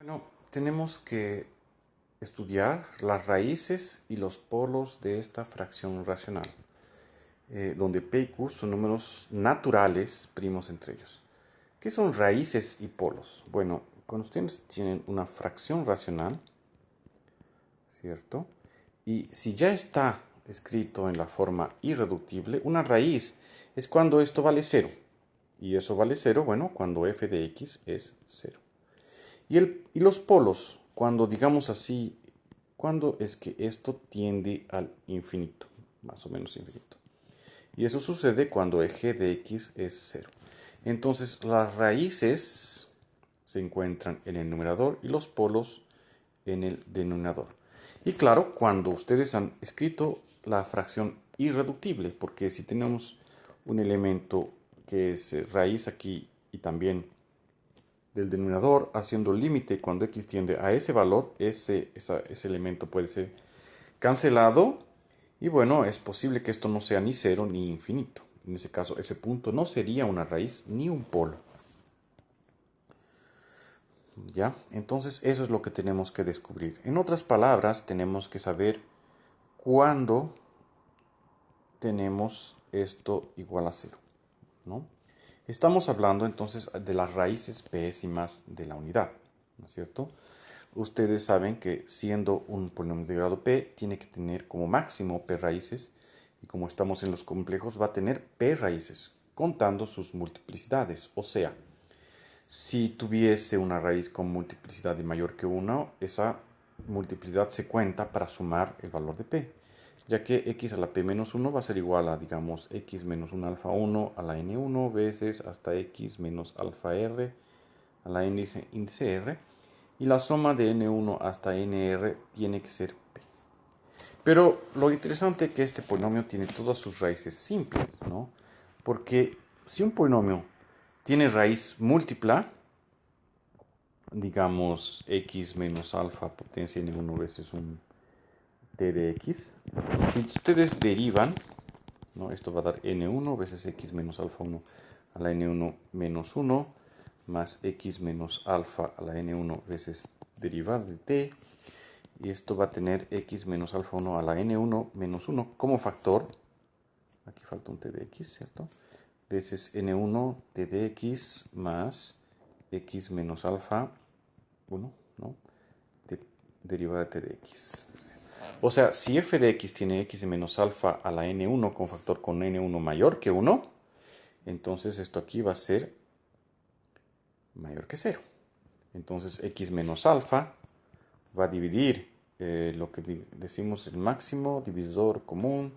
Bueno, tenemos que estudiar las raíces y los polos de esta fracción racional, donde P y Q son números naturales primos entre ellos. ¿Qué son raíces y polos? Bueno, cuando ustedes tienen una fracción racional, ¿cierto? Y si ya está escrito en la forma irreductible, una raíz es cuando esto vale cero. Y eso vale cero, bueno, cuando f de x es cero. Y los polos, cuando digamos así, cuando es que esto tiende al infinito, más o menos infinito. Y eso sucede cuando eje de x es cero. Entonces las raíces se encuentran en el numerador y los polos en el denominador. Y claro, cuando ustedes han escrito la fracción irreductible, porque si tenemos un elemento que es raíz aquí y también del denominador haciendo límite cuando x tiende a ese valor, ese elemento puede ser cancelado. Y bueno, es posible que esto no sea ni cero ni infinito. En ese caso, ese punto no sería una raíz ni un polo. ¿Ya? Entonces, eso es lo que tenemos que descubrir. En otras palabras, tenemos que saber cuándo tenemos esto igual a cero, ¿no? Estamos hablando entonces de las raíces pésimas de la unidad, ¿no es cierto? Ustedes saben que siendo un polinomio de grado p, tiene que tener como máximo p raíces, y como estamos en los complejos, va a tener p raíces, contando sus multiplicidades. O sea, si tuviese una raíz con multiplicidad de mayor que 1, esa multiplicidad se cuenta para sumar el valor de p, ya que x a la p menos 1 va a ser igual a, digamos, x menos 1 alfa 1 a la n1 veces hasta x menos alfa r a la índice r, y la suma de n1 hasta nr tiene que ser p. Pero lo interesante es que este polinomio tiene todas sus raíces simples, ¿no? Porque si un polinomio tiene raíz múltipla, digamos x menos alfa potencia n1 veces un t de x, si ustedes derivan, ¿no? Esto va a dar n1 veces x menos alfa 1 a la n1 menos 1 más x menos alfa a la n1 veces derivada de t, y esto va a tener x menos alfa 1 a la n1 menos 1 como factor, aquí falta un t de x, ¿cierto? Veces n1 t de x más x menos alfa 1, ¿no? Derivada de t de x. O sea, si f de x tiene x menos alfa a la n1 con factor con n1 mayor que 1, entonces esto aquí va a ser mayor que 0. Entonces x menos alfa va a dividir lo que decimos el máximo divisor común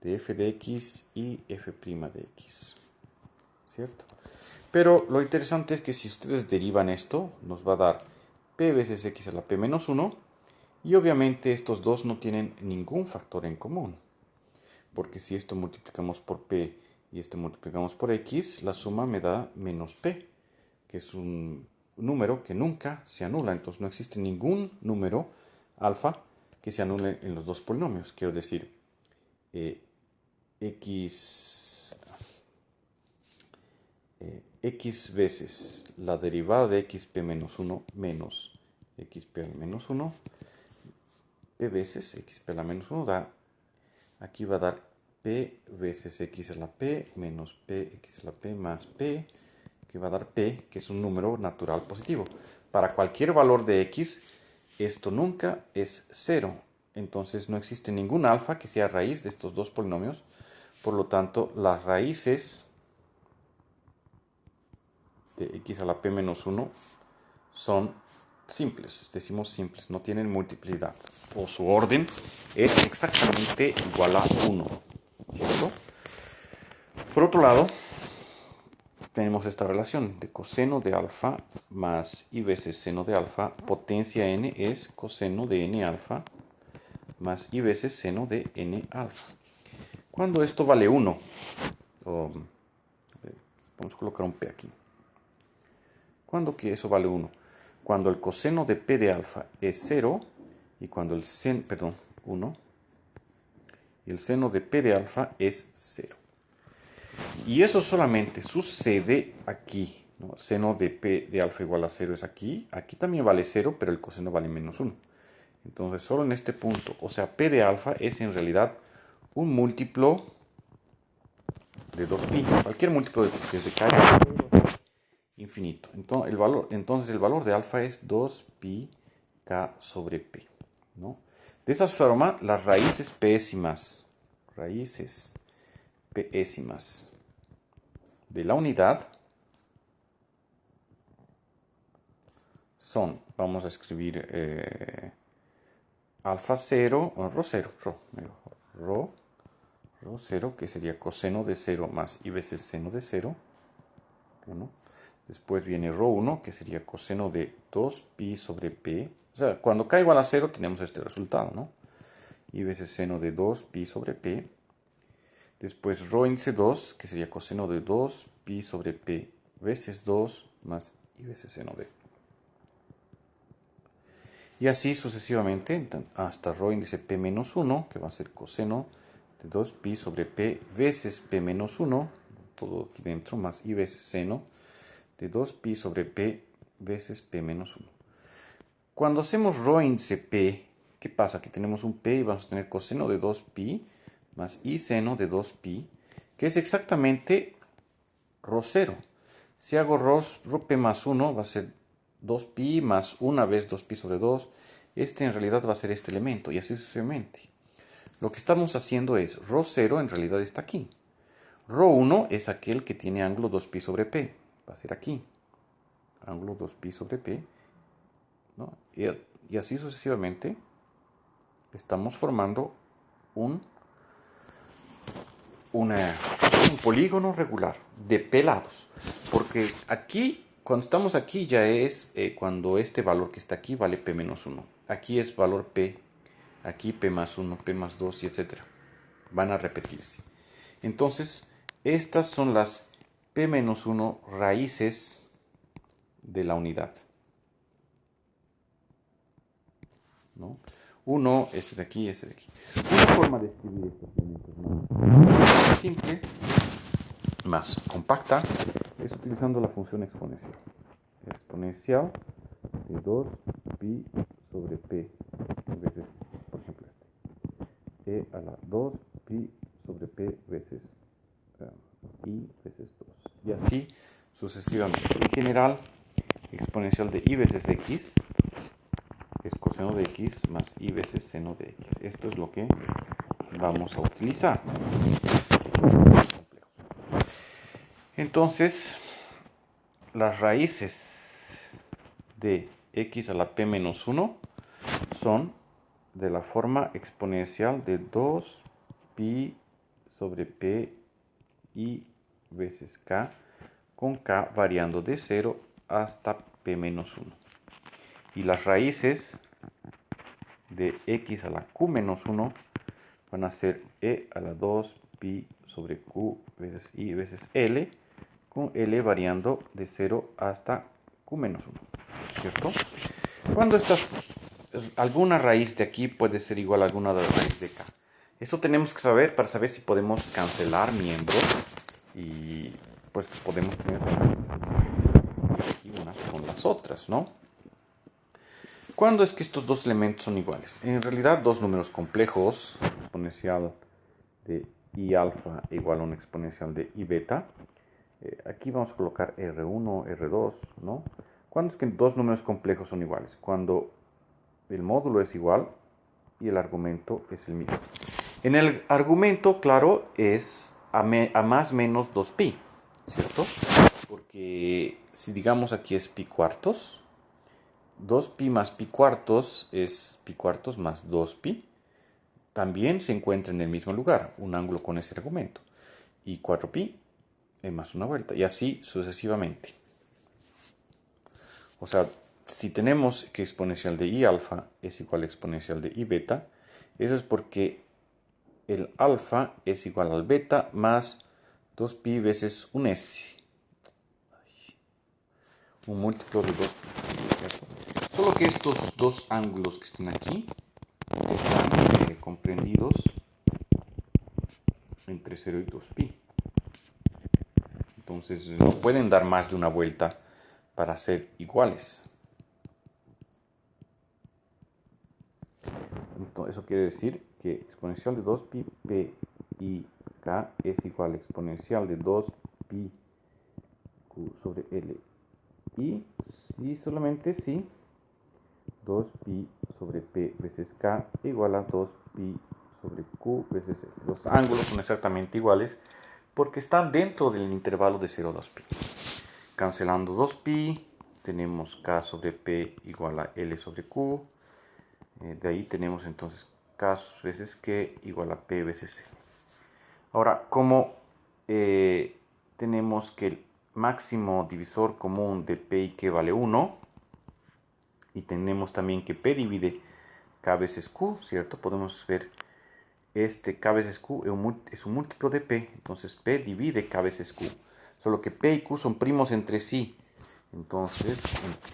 de f de x y f' de x, ¿cierto? Pero lo interesante es que si ustedes derivan esto, nos va a dar p veces x a la p menos 1, y obviamente estos dos no tienen ningún factor en común, porque si esto multiplicamos por p y esto multiplicamos por x, la suma me da menos p, que es un número que nunca se anula. Entonces no existe ningún número alfa que se anule en los dos polinomios. Quiero decir, x, x veces la derivada de xp menos 1 menos xp al menos 1, p veces xp a la menos 1 da, aquí va a dar p veces x a la p menos p x a la p más p, que va a dar p, que es un número natural positivo. Para cualquier valor de x, esto nunca es 0. Entonces no existe ningún alfa que sea raíz de estos dos polinomios. Por lo tanto, las raíces de x a la p menos 1 son simples. Decimos simples, no tienen multiplicidad. O su orden es exactamente igual a 1. ¿Cierto? Por otro lado, tenemos esta relación de coseno de alfa más i veces seno de alfa. Potencia n es coseno de n alfa más i veces seno de n alfa. Cuando esto vale 1, vamos a colocar un p aquí. ¿Cuándo que eso vale 1? Cuando el coseno de p de alfa es 0 y cuando el seno, perdón, 1, y el seno de p de alfa es 0. Y eso solamente sucede aquí, ¿no? Seno de P de alfa igual a 0 es aquí. Aquí también vale 0, pero el coseno vale menos 1. Entonces, solo en este punto, o sea, P de alfa es en realidad un múltiplo de 2pi. Cualquier múltiplo desde K infinito. Entonces, el valor de alfa es 2pi K sobre P, ¿no? De esa forma, las raíces pésimas de la unidad son, vamos a escribir alfa 0, o rho 0, rho 0, que sería coseno de 0 más i veces seno de 0. Bueno, después viene rho 1, que sería coseno de 2pi sobre p. O sea, cuando k igual a 0 tenemos este resultado, ¿no? I veces seno de 2pi sobre p. Después rho índice 2, que sería coseno de 2pi sobre p veces 2 más i veces seno de. Y así sucesivamente hasta rho índice p menos 1, que va a ser coseno de 2pi sobre p veces p menos 1, todo aquí dentro, más i veces seno de 2pi sobre p veces p menos 1. Cuando hacemos rho índice p, ¿qué pasa? Aquí tenemos un p y vamos a tener coseno de 2pi más i seno de 2pi, que es exactamente rho 0. Si hago rho p más 1, va a ser 2pi más 1 vez 2pi sobre 2. Este en realidad va a ser este elemento, y así sucesivamente. Lo que estamos haciendo es, rho 0 en realidad está aquí. Rho 1 es aquel que tiene ángulo 2pi sobre p. Va a ser aquí. Ángulo 2pi sobre p, ¿no? Y así sucesivamente estamos formando un polígono regular de p lados. Porque aquí, cuando estamos aquí, ya es cuando este valor que está aquí vale p menos 1. Aquí es valor p, aquí p más 1, p más 2 y etc. Van a repetirse. Entonces, estas son las p menos 1 raíces de la unidad, ¿no? Uno, este de aquí, este de aquí. Una forma de escribir estos elementos más simple, más compacta, es utilizando la función exponencial. Exponencial de 2pi sobre p veces, por ejemplo, e a la 2pi sobre p veces i veces 2. Y así sucesivamente. En general, exponencial de i veces x es coseno de x más i veces seno de x. Esto es lo que vamos a utilizar. Entonces, las raíces de x a la p menos 1 son de la forma exponencial de 2pi sobre p i veces k, con k variando de 0 hasta p menos 1. Y las raíces de x a la q menos 1 van a ser e a la 2pi sobre q veces i veces l, con l variando de 0 hasta q menos 1, ¿cierto? Cuando alguna raíz de aquí puede ser igual a alguna de la raíz de k. Eso tenemos que saber para saber si podemos cancelar miembros y pues podemos tener aquí unas con las otras, ¿no? ¿Cuándo es que estos dos elementos son iguales? En realidad, dos números complejos, exponencial de i alfa igual a una exponencial de i beta. Aquí vamos a colocar R1, R2, ¿no? ¿Cuándo es que dos números complejos son iguales? Cuando el módulo es igual y el argumento es el mismo. En el argumento, claro, es a más menos 2pi, ¿cierto? Porque si digamos aquí es pi cuartos, 2pi más pi cuartos es pi cuartos más 2pi. También se encuentra en el mismo lugar, un ángulo con ese argumento. Y 4pi más una vuelta. Y así sucesivamente. O sea, si tenemos que exponencial de i alfa es igual a exponencial de i beta, eso es porque el alfa es igual al beta más 2pi veces un s. Un múltiplo de 2pi, ¿cierto? Solo que estos dos ángulos que están aquí están comprendidos entre 0 y 2pi. Entonces no pueden dar más de una vuelta para ser iguales. Entonces, eso quiere decir que exponencial de 2pi p i k es igual a exponencial de 2pi q sobre l. Y si solamente si 2pi sobre p veces k igual a 2pi sobre q veces l. Los ángulos son exactamente iguales porque están dentro del intervalo de 0 a 2pi. Cancelando 2pi, tenemos k sobre p igual a l sobre q. De ahí tenemos entonces k veces q igual a p veces l. Ahora, como tenemos que el máximo divisor común de p y q vale 1, y tenemos también que p divide k veces q, ¿cierto? Podemos ver este k veces q es un múltiplo de p, entonces p divide k veces q. Solo que p y q son primos entre sí. Entonces,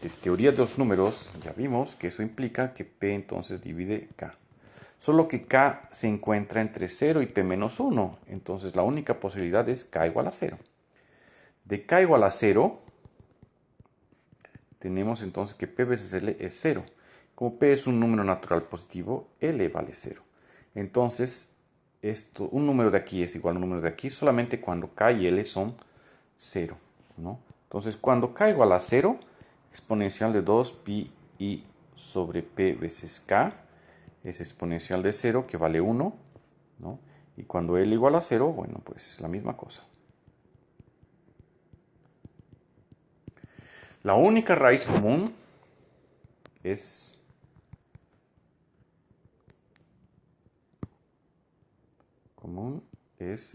en teoría de los números, ya vimos que eso implica que p entonces divide k. Solo que k se encuentra entre 0 y p menos 1. Entonces, la única posibilidad es k igual a 0. De k igual a 0, tenemos entonces que p veces l es 0. Como p es un número natural positivo, l vale 0. Entonces, un número de aquí es igual a un número de aquí solamente cuando k y l son 0, ¿no? Entonces, cuando k igual a 0, exponencial de 2pi i sobre p veces k es exponencial de 0, que vale 1, ¿no? Y cuando l igual a 0, bueno, pues la misma cosa. La única raíz común es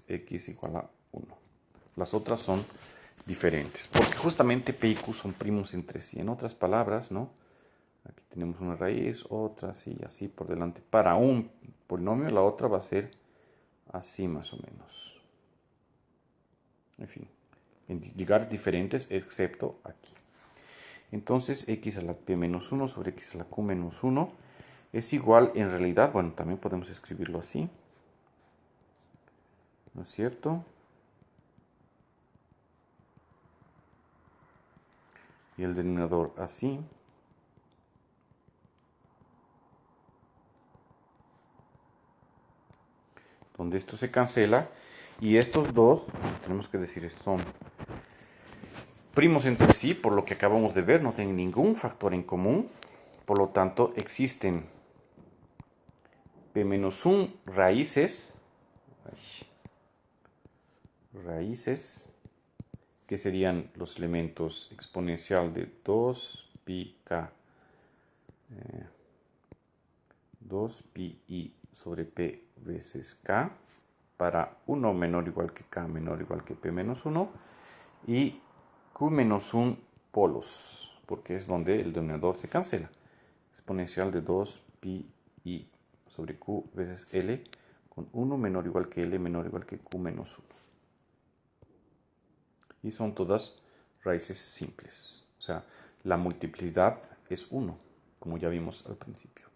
x igual a 1. Las otras son diferentes, porque justamente p y q son primos entre sí. En otras palabras, ¿no? Aquí tenemos una raíz, otra, así, así por delante. Para un polinomio, la otra va a ser así más o menos. En fin, en lugares diferentes, excepto aquí. Entonces, x a la p menos 1 sobre x a la q menos 1 es igual, en realidad, bueno, también podemos escribirlo así, ¿no es cierto? Y el denominador así. Donde esto se cancela. Y estos dos, tenemos que decir, son primos entre sí, por lo que acabamos de ver, no tienen ningún factor en común. Por lo tanto, existen p-1 raíces, que serían los elementos exponencial de 2pi k, 2pi sobre p veces k, para 1 menor o igual que k menor o igual que p-1, y q-1 polos, porque es donde el denominador se cancela. Exponencial de 2pi sobre q veces l, con 1 menor o igual que l menor o igual que q-1. Y son todas raíces simples. O sea, la multiplicidad es 1, como ya vimos al principio.